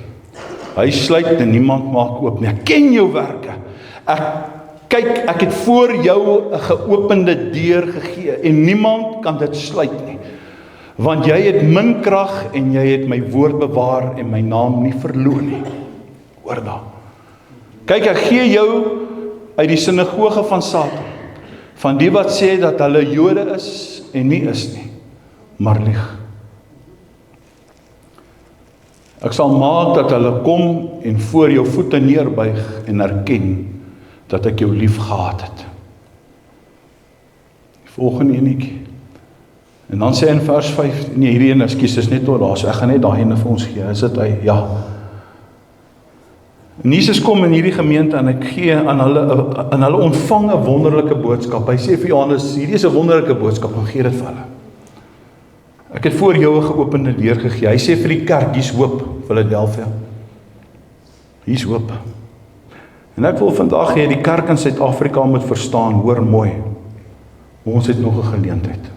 Hy sluit en niemand maak oop nie. Ek ken jou werke. Ek het voor jou 'n geopende deur gegee en niemand kan dit sluit nie. Want jy het min krag en jy het my woord bewaar en my naam nie verloon nie. Hoor daar. Kyk, ek gee jou uit die sinagoge van Satan, van die wat sê dat hulle Jode is en nie is nie, maar lieg. Ek sal maak dat hulle kom en voor jou voete neerbuig en erken dat ek jou lief gehad het. Die volgende enetjie. En dan sê in vers 5, nee, hierdie ene, ekskuus, is net tot daar, so ek gaan net daai ene vir ons gee, is dit hy? Ja. En Jesus kom in hierdie gemeente en ek gee aan hulle ontvang 'n wonderlike boodskap. Hy sê vir Johannes, hierdie is 'n wonderlike boodskap, en gee dit vir hulle. Ek het voor jou 'n geopende deur gegee. Hy sê vir die kerk, hier's hoop, Philadelphia. Hier's hoop. En ek wil vandag hê die kerk in Suid-Afrika moet verstaan, hoor mooi, ons het nog 'n geleentheid.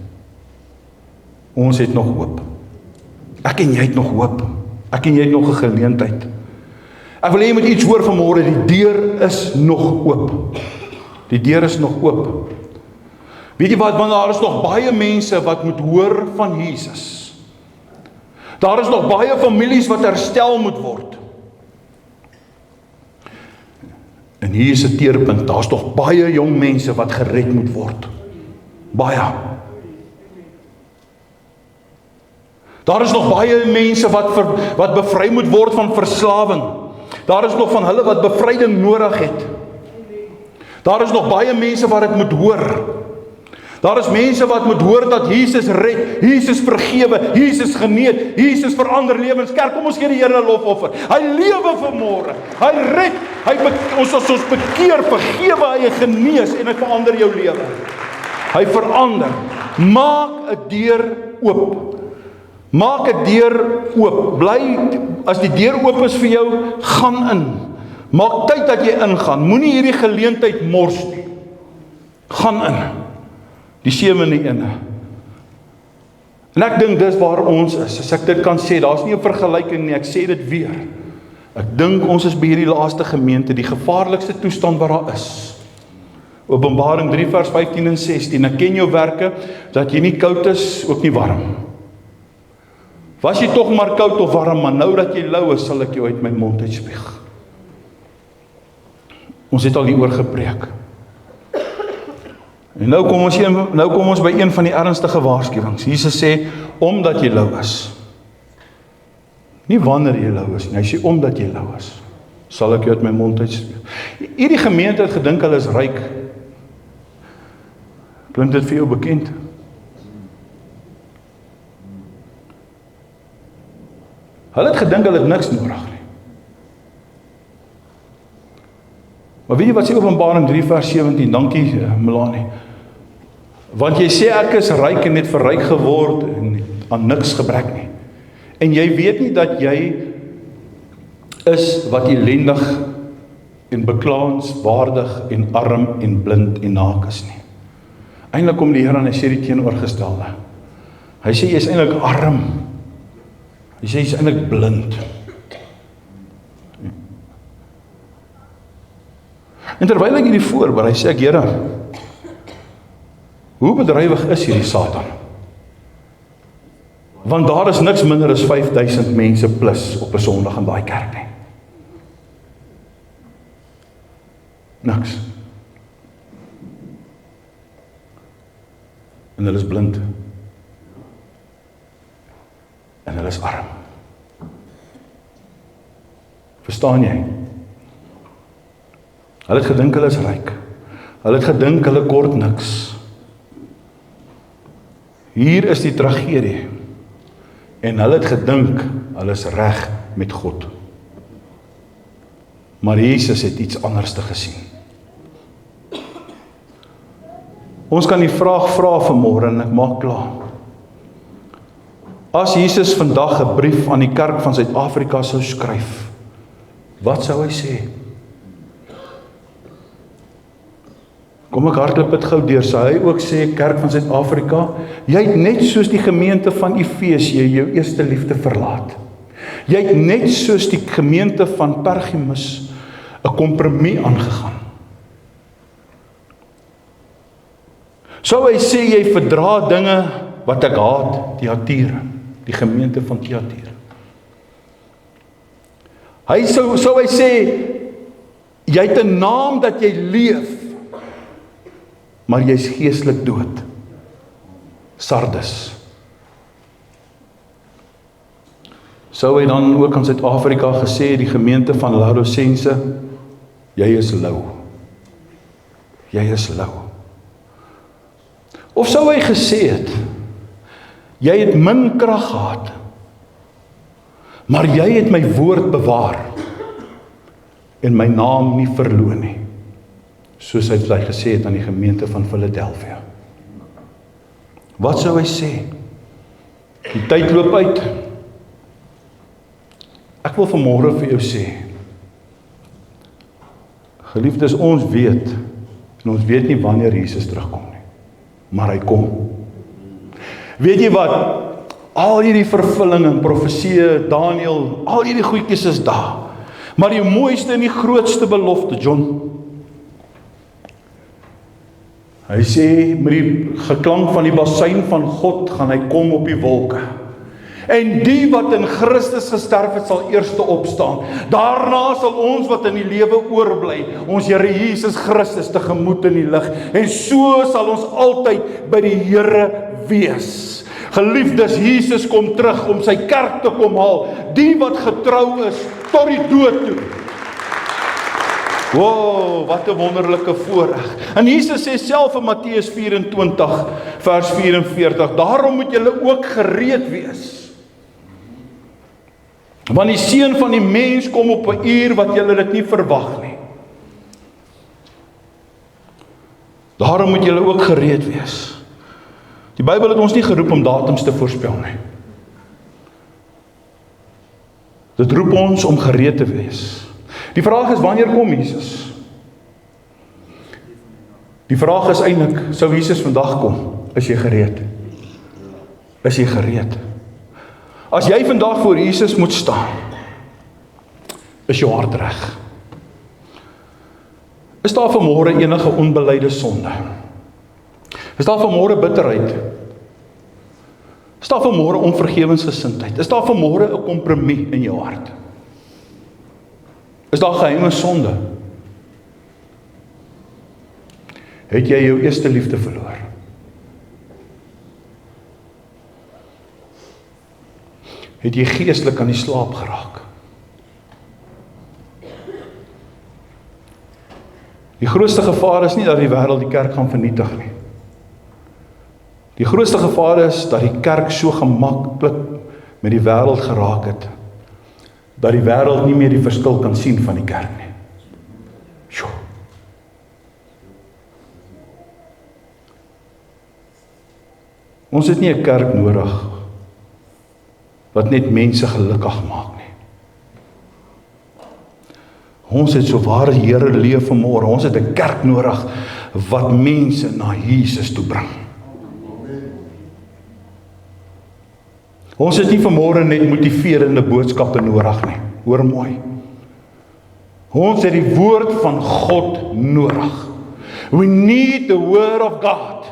Ons het nog hoop. Ek en jy het nog hoop. Ek en jy het nog 'n geleentheid. Ek wil hê jy moet iets hoor vanmôre, die deur is nog oop. Die deur is nog oop. Weet jy wat, want daar is nog baie mense wat moet hoor van Jesus. Daar is nog baie families wat herstel moet word. En hier is 'n teerpunt, daar is nog baie jong mense wat gered moet word. Baie. Daar is nog baie mense wat bevry moet word van verslawing. Daar is nog van hulle wat bevryding nodig het. Daar is nog baie mense wat dit moet hoor. Daar is mense wat moet hoor dat Jesus red, Jesus vergewe, Jesus genees, Jesus verander lewens. Kerk, kom ons gee die Here 'n lofoffer. Hy lewe vanmôre. Hy red, ons as ons bekeer, vergewe, hy genees en hy verander jou lewe. Hy verander. Maak 'n deur oop. Maak 'n deur oop. Bly, as die deur oop is vir jou, gaan in. Maak tyd dat jy ingaan. Moenie hierdie geleentheid mors nie. Gaan in. Die 7de ene. En ek dink dis waar ons is. As ek dit kan sê, daar's nie 'n vergelyking nie, ek sê dit weer. Ek dink ons is by hierdie laaste gemeente, die gevaarlikste toestand wat daar is. Openbaring 3 vers 15 en 16. Ek ken jou werke, dat jy nie koud is, ook nie warm. Was jy tog maar koud of warm, maar nou dat jy lou is, sal ek jou uit my mond uitspuug. Ons het al hieroor gepreek. En nou kom ons by een van die ernstige waarskuwings. Jesus sê, omdat jy lou is. Nie wanneer jy lou is nie, hy sê omdat jy lou is, sal ek jou uit my mond uitspuug. Hierdie gemeente het gedink hulle is ryk. Klink dit vir jou bekend? Hulle het gedink hulle het niks nodig nie. Maar weet jy wat sê Openbaring 3 vers 17, dankie Melanie. Want jy sê ek is ryk en het verryk geword en aan niks gebrek nie. En jy weet nie dat jy is wat ellendig en beklaanswaardig en arm en blind en naak is nie. Eintlik kom die Here en hy sê die teenoorgestelde. Hy sê jy is eintlik arm. Hy sê jy is eintlik blind. En terwyl ek hierdie voorberei, sê ek, Here, hoe bedrywig is hierdie Satan? Want daar is niks minder as 5000 mense plus op 'n Sondag in daai kerk nie. Niks. En hulle is blind. En hulle is arm. Verstaan jy? Hulle het gedink hulle is ryk. Hulle het gedink hulle kort niks. Hier is die tragedie. En hulle het gedink hulle is reg met God. Maar Jesus het iets anders te gesien. Ons kan die vraag vra vanmôre en ek maak klaar. As Jesus vandag 'n brief aan die kerk van Suid-Afrika sou skryf, wat sou hy sê? Kom ek hardloop dit gou deur, so hy ook sê, Kerk van Suid-Afrika, jy het net soos die gemeente van Efesië jou eerste liefde verlaat. Jy het net soos die gemeente van Pergamus 'n kompromie aangegaan. Sou hy sê, jy verdra dinge wat ek haat, Thyatira, die gemeente van Thyatira. Sou hy sê, jy het 'n naam dat jy leef, maar jy's geestelik dood. Sardes. Sou hy dan ook aan Suid-Afrika gesê, die gemeente van Laodicense, jy is lou. Jy is lou. Of sou hy gesê het, jy het min krag gehad, maar jy het my woord bewaar, en my naam nie verloon nie, soos hy gesê het aan die gemeente van Philadelphia. Wat sou hy sê? Die tyd loop uit. Ek wil vanmôre vir jou sê, geliefdes, ons weet, en ons weet nie wanneer Jesus terugkom nie, maar hy kom. Weet jy wat? Al hierdie vervulling en profeseë, Daniël, al hierdie goedjies is daar. Maar die mooiste en die grootste belofte, John, hy sê, met die geklank van die basuin van God, gaan hy kom op die wolke. En die wat in Christus gesterf het, sal eerste opstaan. Daarna sal ons wat in die lewe oorbly, ons Here Jesus Christus tegemoet in die lig. En so sal ons altyd by die Here wees. Geliefdes, Jesus kom terug om sy kerk te kom haal. Die wat getrou is tot die dood toe. Wow, wat 'n wonderlike voorreg. En Jesus sê self in Matteus 24 vers 44, daarom moet julle ook gereed wees. Want die seun van die mens kom op 'n uur wat julle dit nie verwag nie. Daarom moet julle ook gereed wees. Die Bybel het ons nie geroep om datums te voorspel nie. Dit roep ons om gereed te wees. Die vraag is, wanneer kom Jesus? Die vraag is eintlik, sou Jesus vandag kom? Is jy gereed? Is jy gereed? As jy vandag voor Jesus moet staan, is jou hart reg? Is daar vanmôre enige onbeleide sonde? Is daar vanmôre bitterheid? Is daar vanmôre onvergewensgesindheid? Is daar vanmôre 'n kompromie in jou hart? Is daar geheime sonde? Het jy jou eerste liefde verloor? Het jy geestelik aan die slaap geraak? Die grootste gevaar is nie dat die wêreld die kerk gaan vernietig nie. Die grootste gevaar is dat die kerk so gemaklik met die wêreld geraak het, dat die wêreld nie meer die verskil kan sien van die kerk nie. Sjoe. Ons het nie 'n kerk nodig wat net mense gelukkig maak nie. Ons het so ware Here leef vanmôre. Ons het 'n kerk nodig wat mense na Jesus toe bring. Ons het nie vanmôre net motiverende boodskappe nodig nie. Hoor mooi. Ons het die woord van God nodig. We need the word of God.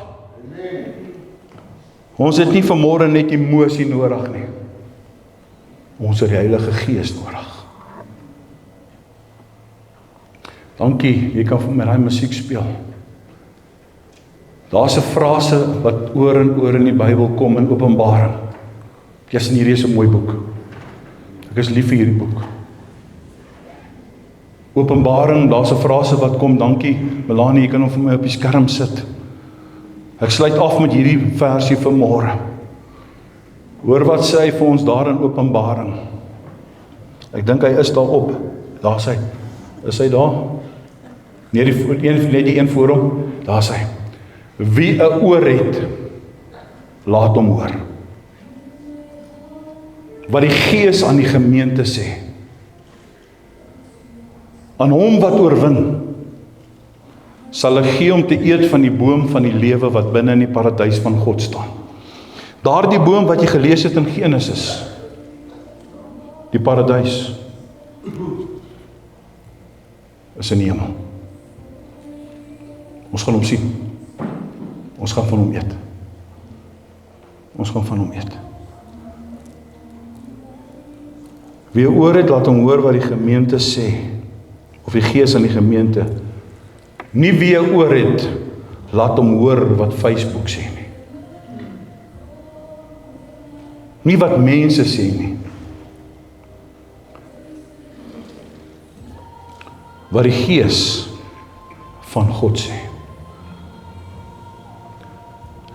Ons het nie vanmôre net emosie nodig nie. Ons het die Heilige Gees nodig. Dankie, jy kan met daai musiek speel. Daar's 'n frase wat oor en oor in die Bybel kom in Openbaring. Hierdie is 'n mooi boek. Ek is lief vir hierdie boek. Openbaring, daar's 'n frase wat kom, dankie Melanie, jy kan hom vir my op die skerm sit. Ek sluit af met hierdie versie vanmôre. Hoor wat sê hy vir ons daar in Openbaring. Ek dink hy is daar op. Daar's hy. Is hy daar? Nee, die een voor hom. Daar's hy. Wie 'n oor het, laat hom hoor. Wat die Gees aan die gemeente sê. Aan hom wat oorwin, sal ek gee om te eet van die boom van die lewe wat binne in die paradys van God staan. Daardie boom wat jy gelees het in Genesis, die paradys, is in die hemel. Ons gaan hom sien. Ons gaan van hom eet. Ons gaan van hom eet. Wie oor het, laat hom hoor wat die gemeente sê, of die gees aan die gemeente. Nie wie oor het, laat hom hoor wat Facebook sê nie. Nie wat mense sê nie. Wat die gees van God sê.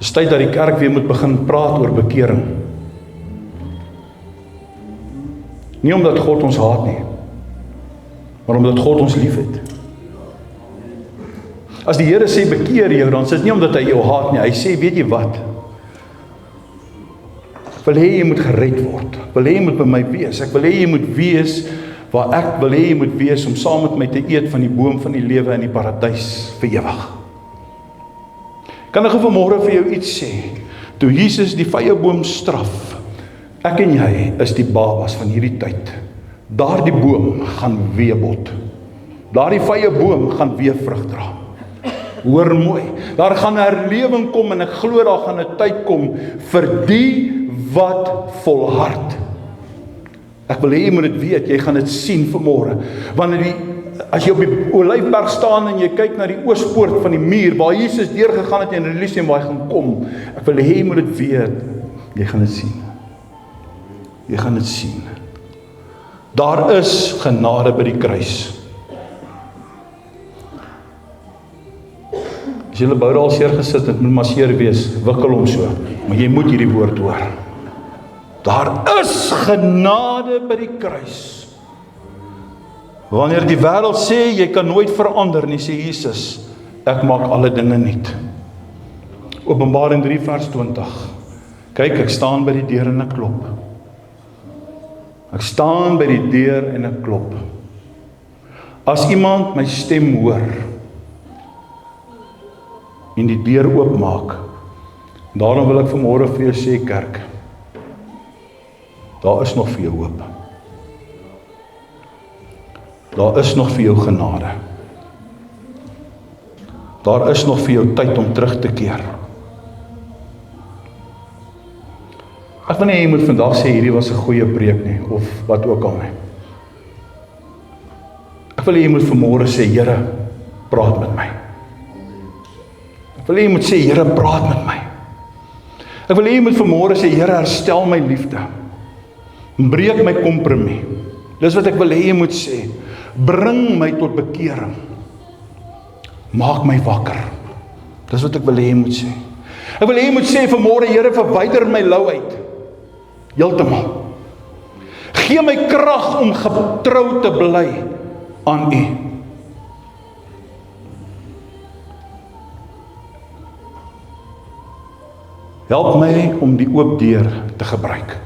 Dit is tyd dat die kerk weer moet begin praat oor bekering. Nie omdat God ons haat nie, maar omdat God ons lief het. As die Here sê bekeer jou, dan is dit nie omdat hy jou haat nie. Hy sê, weet jy wat? Ek wil hê jy moet gered word. Ek wil hê jy moet by my wees. Ek wil hê jy moet wees waar ek wil hê jy moet wees om saam met my te eet van die boom van die lewe in die paradys vir ewig. Kan ek vanmôre vir jou iets sê? Toe Jesus die vyeboom straf, ek en jy is die babas van hierdie tyd. Daardie boom gaan weer bot. Daardie vyeboom gaan weer vrug dra. Hoor mooi, daar gaan 'n herlewing kom en ek glo daar gaan 'n tyd kom vir die wat volhard. Ek wil hê jy moet dit weet, jy gaan dit sien vanmôre. Wanneer as jy op die Olyfberg staan en jy kyk na die oospoort van die muur waar Jesus deurgegaan het in Jerusalem waar hy gaan kom, ek wil hê jy moet dit weet, jy gaan dit sien. Jy gaan dit sien. Daar is genade by die kruis. As jy bou al seer gesit het, moet maar seer wees, wikkel hom so, maar jy moet hierdie woord hoor. Daar is genade by die kruis. Wanneer die wêreld sê, jy kan nooit verander nie, sê Jesus, ek maak alle dinge nuut. Openbaring 3 vers 20. Kyk, ek staan by die deur en ek klop. Ek staan by die deur en ek klop. As iemand my stem hoor en die deur oopmaak, daarom wil ek vanmôre vir jou sê, kerk, daar is nog vir jou hoop. Daar is nog vir jou genade. Daar is nog vir jou tyd om terug te keer. Ek wil nie jy moet vandag sê hierdie was 'n goeie preek nie, of wat ook al nie. Ek wil jy moet vanmôre sê, Here, praat met my. Ek wil jy moet sê, Here, praat met my. Ek wil jy moet vanmôre sê, Here, herstel my liefde. Breek my kompromie. Dis wat ek wil hê jy moet sê. Bring my tot bekering. Maak my wakker. Dis wat ek wil hê jy moet sê. Ek wil hê jy moet sê vanmôre, Here, verwyder my louheid. Heeltemal. Gee my krag om getrou te bly aan U. Help my om die oop deur te gebruik.